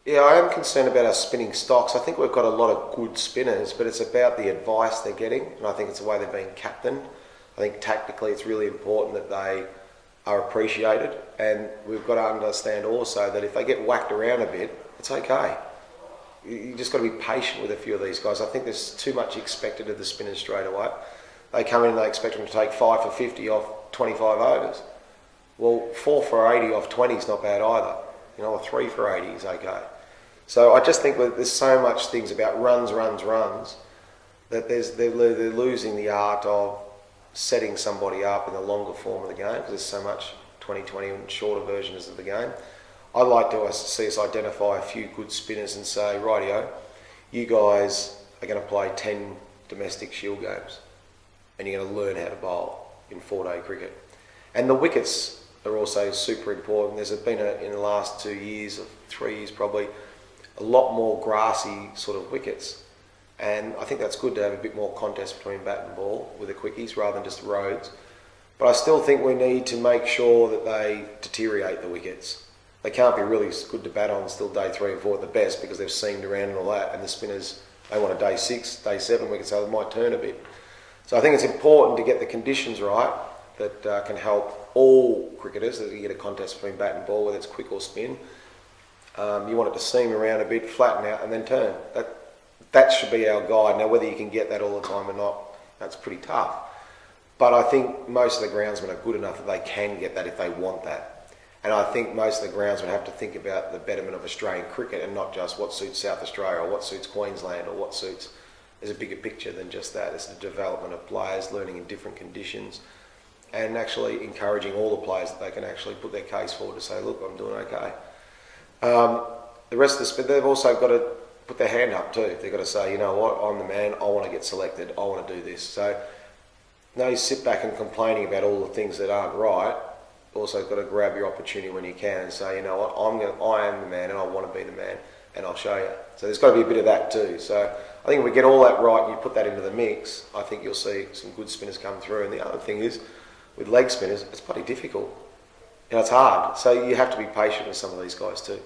Yeah, I am concerned about our spinning stocks. I think we've got a lot of good spinners, but it's about the advice they're getting, and I think it's the way they're being captained. I think tactically it's really important that they are appreciated, and we've got to understand also that if they get whacked around a bit, it's okay. You just got to be patient with a few of these guys. I think there's too much expected of the spinners straight away. They come in and they expect them to take 5 for 50 off 25 overs. Well, 4 for 80 off 20 is not bad either. You know, a 3 for 80 is okay. So I just think that there's so much things about runs, that they're losing the art of setting somebody up in the longer form of the game, because there's so much 2020 and shorter versions of the game. I'd like to see us identify a few good spinners and say, rightio, you guys are going to play 10 domestic shield games and you're going to learn how to bowl in 4-day cricket. And the wickets are also super important. There's been, in the last 2 years, or 3 years probably, a lot more grassy sort of wickets. And I think that's good to have a bit more contest between bat and ball with the quickies rather than just roads. But I still think we need to make sure that they deteriorate the wickets. They can't be really good to bat on still day 3 and 4 at the best, because they've seamed around and all that, and the spinners, they want a day 6, day 7 wicket, so they might turn a bit. So I think it's important to get the conditions right that can help all cricketers, that you get a contest between bat and ball, whether it's quick or spin. You want it to seam around a bit, flatten out and then turn. That should be our guide. Now, whether you can get that all the time or not, that's pretty tough. But I think most of the groundsmen are good enough that they can get that if they want that. And I think most of the groundsmen have to think about the betterment of Australian cricket and not just what suits South Australia or what suits Queensland or what suits... There's a bigger picture than just that. It's the development of players, learning in different conditions, and actually encouraging all the players that they can actually put their case forward to say, look, I'm doing okay. The rest of the they've also got to put their hand up too. They've got to say, you know what, I'm the man, I want to get selected, I want to do this. So no sit back and complaining about all the things that aren't right. Also got to grab your opportunity when you can and say, you know what, I am the man and I want to be the man, and I'll show you. So there's got to be a bit of that too. So I think if we get all that right and you put that into the mix, I think you'll see some good spinners come through. And the other thing is, with leg spinners, it's bloody difficult. You know, it's hard. So you have to be patient with some of these guys too.